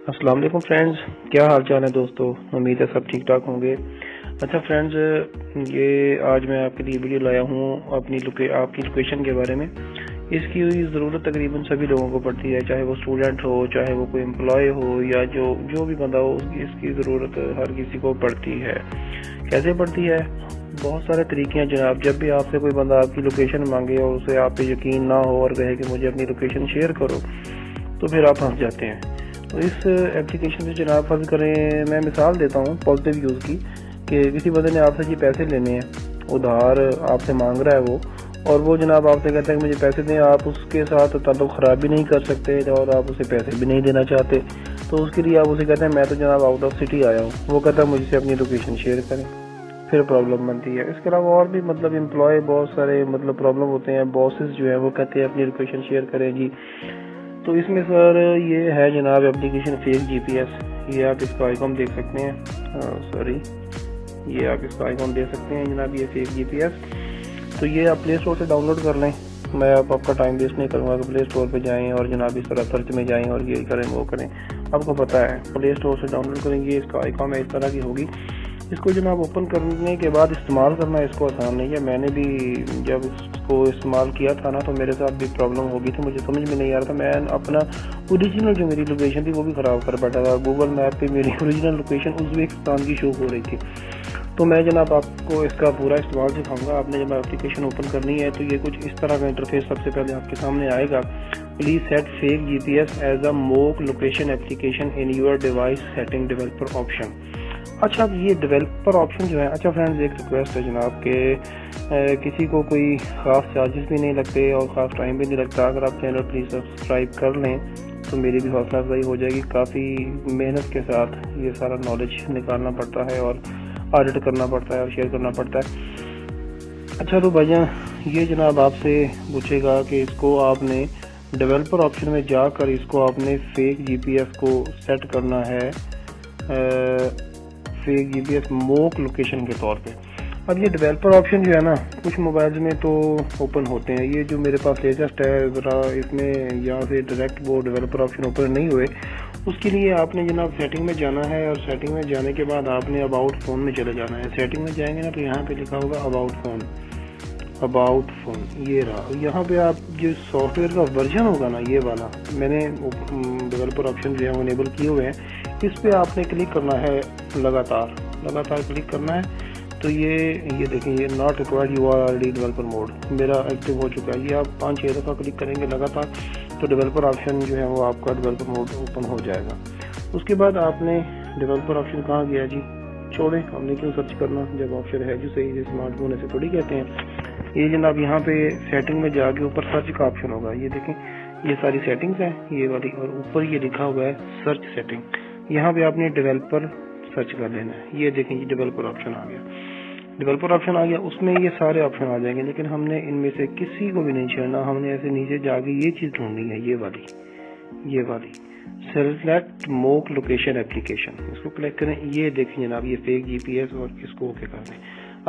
السلام علیکم فرینڈز، کیا حال چال ہے دوستو؟ امید ہے سب ٹھیک ٹھاک ہوں گے۔ اچھا فرینڈز، یہ آج میں آپ کے لیے ویڈیو لایا ہوں آپ کی لوکیشن کے بارے میں۔ اس کی ضرورت تقریباً سبھی لوگوں کو پڑتی ہے، چاہے وہ اسٹوڈنٹ ہو، چاہے وہ کوئی امپلائی ہو، یا جو بھی بندہ ہو، اس کی ضرورت ہر کسی کو پڑتی ہے۔ کیسے پڑتی ہے؟ بہت سارے طریقے ہیں جناب۔ جب بھی آپ سے کوئی بندہ آپ کی لوکیشن مانگے اور اسے آپ پہ یقین نہ ہو اور کہے کہ مجھے اپنی لوکیشن شیئر کرو، تو پھر آپ پھنس جاتے ہیں۔ تو اس ایپلیکیشن سے جناب فرض کریں، میں مثال دیتا ہوں پازیٹیو یوز کی، کہ کسی بندے نے آپ سے پیسے لینے ہیں، ادھار آپ سے مانگ رہا ہے اور وہ جناب آپ سے کہتا ہے کہ مجھے پیسے دیں، آپ اس کے ساتھ تعلق خراب بھی نہیں کر سکتے اور آپ اسے پیسے بھی نہیں دینا چاہتے، تو اس کے لیے آپ اسے کہتے ہیں میں تو جناب آؤٹ آف سٹی آیا ہوں، وہ کہتا ہے مجھ سے اپنی لوکیشن شیئر کریں، پھر پرابلم بنتی ہے۔ اس کے علاوہ اور بھی امپلائی بہت سارے پرابلم ہوتے ہیں، باسز جو ہیں وہ کہتے ہیں اپنی لوکیشن شیئر کریں جی۔ تو اس میں سر یہ ہے جناب application fake G P S, یہ آپ اس کا آئیکن دیکھ سکتے ہیں، یہ آپ اس کا آئیکن دیکھ سکتے ہیں جناب، یہ فیک جی پی ایس۔ تو یہ آپ پلے اسٹور سے ڈاؤن لوڈ کر لیں، میں آپ کا ٹائم ویسٹ نہیں کروں گا کہ پلے اسٹور پہ جائیں اور جناب اس طرح سرچ میں جائیں اور یہ کریں وہ کریں، آپ کو پتہ ہے پلے اسٹور سے ڈاؤن لوڈ کریں گے، اس کا آئیکن اس طرح کی ہوگی۔ اس کو جناب اوپن کرنے کے بعد استعمال کرنا اس کو آسان نہیں ہے۔ میں نے بھی جب اس کو استعمال کیا تھا نا، تو میرے ساتھ بھی پرابلم ہو گئی تھی، مجھے سمجھ میں نہیں آ رہا تھا، میں اپنا اوریجنل جو میری لوکیشن تھی وہ بھی خراب کر بیٹھا تھا۔ گوگل میپ پہ میری اوریجنل لوکیشن ازبکستان کی شو ہو رہی تھی۔ تو میں جناب آپ کو اس کا پورا استعمال سکھاؤں گا۔ آپ نے جب اپلیکیشن اوپن کرنی ہے تو یہ کچھ اس طرح کا انٹرفیس سب سے پہلے آپ کے سامنے آئے گا۔ Please set fake G P S as a mock location application in your device setting developer option. اچھا، یہ ڈیولپر آپشن جو ہے، اچھا فرینڈز ایک ریکویسٹ ہے جناب کہ کسی کو کوئی خاص چارجز بھی نہیں لگتے اور خاص ٹائم بھی نہیں لگتا، اگر آپ چینل پلیز سبسکرائب کر لیں تو میری بھی حوصلہ افزائی ہو جائے گی۔ کافی محنت کے ساتھ یہ سارا نالج نکالنا پڑتا ہے اور آڈٹ کرنا پڑتا ہے اور شیئر کرنا پڑتا ہے۔ اچھا تو بھائی جان، یہ جناب آپ سے پوچھے گا کہ اس کو آپ نے ڈیولپر آپشن میں جا کر اس کو آپ نے فیک جی پی ایس کو سیٹ کرنا ہے، fake G P S موک location کے طور پہ۔ اب یہ ڈیولپر آپشن جو ہے نا، کچھ موبائلز میں تو اوپن ہوتے ہیں، یہ جو میرے پاس لیٹسٹ ہے ذرا اس میں یہاں سے ڈائریکٹ وہ ڈیولپر آپشن اوپن نہیں ہوئے۔ اس کے لیے آپ نے جناب سیٹنگ میں جانا ہے، اور سیٹنگ میں جانے کے بعد آپ نے اباؤٹ فون میں چلے جانا ہے۔ سیٹنگ میں جائیں گے نا تو یہاں پہ لکھا ہوگا اباؤٹ فون، یہ رہا۔ یہاں پہ آپ جو سافٹ ویئر کا ورژن ہوگا نا، یہ والا میں نے ڈیولپر آپشن جو ہے وہ انیبل کیے ہوئے ہیں، اس پہ آپ نے کلک کرنا ہے، لگاتار کلک کرنا ہے۔ تو یہ دیکھیں، یہ not required, you are already developer mode میرا ایکٹیو ہو چکا ہے۔ یہ آپ 5-6 دفعہ کلک کریں گے لگاتار تو ڈیولپر آپشن جو ہے وہ آپ کا ڈیولپر موڈ اوپن ہو جائے گا۔ اس کے بعد آپ نے ڈیولپر آپشن کہاں گیا جی، چھوڑیں، ہم نے کیوں سرچ کرنا جب آپشن ہے جو صحیح اسمارٹ فون ایسے تھوڑی کہتے ہیں۔ یہ جناب یہاں پہ سیٹنگ میں جا کے اوپر سرچ کا آپشن ہوگا، یہ دیکھیں یہ ساری سیٹنگز ہیں یہ والی، اور اوپر یہ لکھا ہوا ہے سرچ سیٹنگ، یہاں پہ آپ نے ڈیولپر سرچ کر لینا ہے۔ یہ دیکھیں یہ ڈیولپر آپشن آ گیا، اس میں یہ سارے آپشن آ جائیں گے، لیکن ہم نے ان میں سے کسی کو بھی نہیں چھیڑنا، ہم نے ایسے نیچے جا کے یہ چیز ڈھونڈنی ہے، یہ والی سیلیکٹ موک لوکیشن اپلیکیشن، اس کو کلک کریں۔ یہ دیکھیں جناب یہ فیک جی پی ایس، اور اس کو اوکے کر دیں۔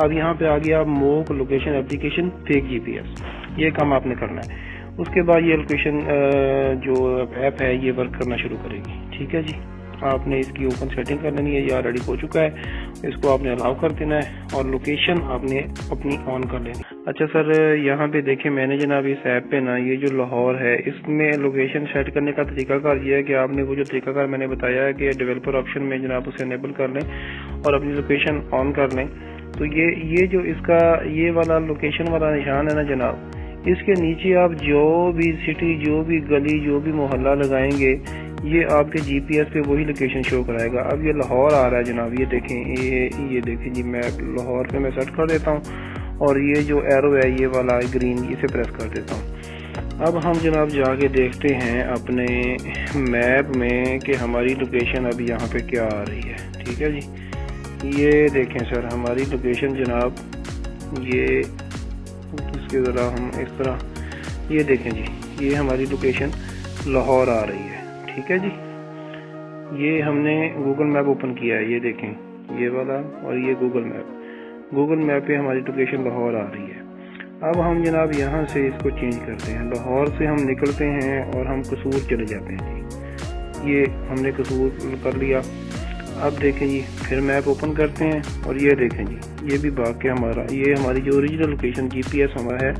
اب یہاں پہ آ گیا موک location application fake G P S, یہ کام آپ نے کرنا ہے۔ اس کے بعد یہ لوکیشن جو ایپ ہے یہ ورک کرنا شروع کرے گی، ٹھیک ہے جی۔ آپ نے اس کی اوپن سیٹنگ کر لینی ہے، یہ آلریڈی ہو چکا ہے، اس کو آپ نے الاؤ کر دینا ہے، اور لوکیشن آپ نے اپنی آن کر لینی ہے۔ اچھا سر، یہاں پہ دیکھیں میں نے جناب اس ایپ پہ نا، یہ جو لاہور ہے اس میں لوکیشن سیٹ کرنے کا طریقہ کار یہ ہے کہ آپ نے وہ جو طریقہ کار میں نے بتایا ہے کہ ڈیولپر آپشن میں جناب اسے انیبل کر لیں اور اپنی لوکیشن آن کر لیں۔ تو یہ جو اس کا یہ والا لوکیشن والا نشان ہے نا جناب، اس کے نیچے آپ جو بھی سٹی، جو بھی گلی، جو بھی محلہ لگائیں گے، یہ آپ کے جی پی ایس پہ وہی لوکیشن شو کرائے گا۔ اب یہ لاہور آ رہا ہے جناب، یہ دیکھیں جی، میں لاہور پہ میں سرچ کر دیتا ہوں، اور یہ جو ایرو ہے یہ والا گرین، اسے پریس کر دیتا ہوں۔ اب ہم جناب جا کے دیکھتے ہیں اپنے میپ میں کہ ہماری لوکیشن اب یہاں پہ کیا آ رہی ہے، ٹھیک ہے جی۔ یہ دیکھیں سر ہماری لوکیشن جناب، یہ اس کے ذرا ہم اس طرح، یہ دیکھیں جی، یہ ہماری لوکیشن لاہور آ رہی ہے، ٹھیک ہے جی۔ یہ ہم نے گوگل میپ اوپن کیا ہے، یہ دیکھیں یہ والا، اور یہ گوگل میپ پہ ہماری لوکیشن لاہور آ رہی ہے۔ اب ہم جناب یہاں سے اس کو چینج کرتے ہیں، لاہور سے ہم نکلتے ہیں اور ہم قصور چلے جاتے ہیں جی۔ یہ ہم نے قصور کر لیا. اب دیکھیں جی پھر میپ اوپن کرتے ہیں اور یہ دیکھیں جی یہ بھی بھاگ کے یہ ہماری جو اوریجنل لوکیشن جی پی ایس ہمارا ہے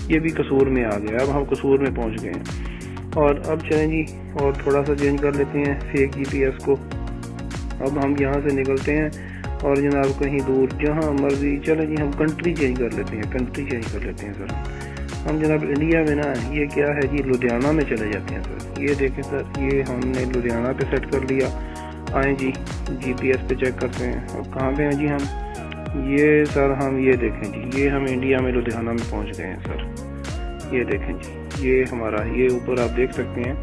یہ بھی قصور میں آ گیا. اب ہم قصور میں پہنچ گئے ہیں. اور اب چلیں جی اور تھوڑا سا چینج کر لیتے ہیں فیک جی پی ایس کو. اب ہم یہاں سے نکلتے ہیں اور جناب کہیں دور جہاں مرضی چلیں جی ہم کنٹری چینج کر لیتے ہیں. کنٹری چینج کر لیتے ہیں سر. ہم جناب انڈیا میں نا یہ کیا ہے جی لدھیانہ میں چلے جاتے ہیں سر. یہ دیکھیں سر یہ ہم نے لدھیانہ پہ سیٹ کر لیا. آئیں جی جی پی ایس پہ چیک کرتے ہیں. اب کہاں پہ ہیں جی ہم یہ سر ہم یہ دیکھیں جی یہ ہم انڈیا میں لدھیانہ میں پہنچ گئے ہیں سر. یہ دیکھیں جی یہ ہمارا یہ اوپر آپ دیکھ سکتے ہیں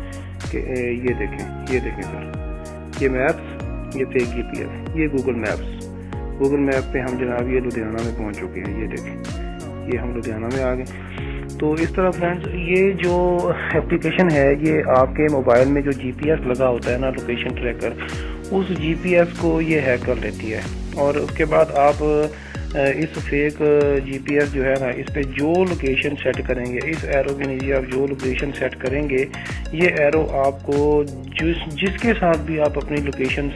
کہ یہ دیکھیں سر یہ میپس یہ فیک جی پی ایس یہ گوگل میپ پہ ہم جناب یہ لدھیانہ میں پہنچ چکے ہیں. یہ دیکھیں یہ ہم لدھیانہ میں آ گئے. تو اس طرح فرینڈز یہ جو اپلیکیشن ہے یہ آپ کے موبائل میں جو جی پی ایس لگا ہوتا ہے نا لوکیشن ٹریکر اس جی پی ایس کو یہ ہیک کر لیتی ہے. اور اس کے بعد آپ اس فیک جی پی ایس جو ہے نا اس پہ جو لوکیشن سیٹ کریں گے اس ایرو کے نیچے آپ جو لوکیشن سیٹ کریں گے یہ ایرو آپ کو جس کے ساتھ بھی آپ اپنی لوکیشن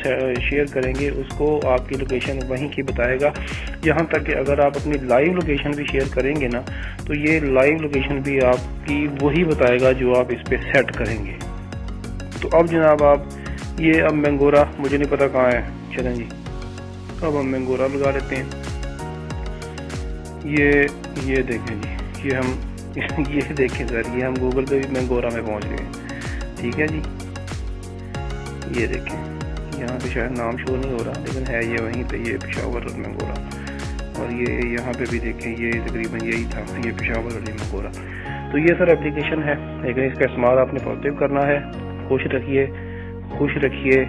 شیئر کریں گے اس کو آپ کی لوکیشن وہیں کی بتائے گا. یہاں تک کہ اگر آپ اپنی لائیو لوکیشن بھی شیئر کریں گے نا تو یہ لائیو لوکیشن بھی آپ کی وہی بتائے گا جو آپ اس پہ سیٹ کریں گے. تو اب جناب آپ یہ اب مینگورا مجھے نہیں پتا کہاں ہے. چلیں جی اب ہم مینگورا لگا لیتے ہیں. یہ دیکھیں جی یہ ہم یہ دیکھیں سر یہ ہم گوگل پہ بھی مینگورا میں پہنچ گئے. ٹھیک ہے جی یہ دیکھیں یہاں پہ شاید نام شو نہیں ہو رہا لیکن ہے یہ وہیں پہ یہ پشاور مینگورا. اور یہ یہاں پہ بھی دیکھیں یہ تقریباً یہی تھا یہ پشاور اور مینگورا. تو یہ سر اپلیکیشن ہے لیکن اس کا استعمال آپ نے پازیٹیو کرنا ہے. خوش رکھیے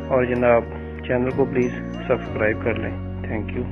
اور جناب چینل کو پلیز سبسکرائب کر لیں. Thank you.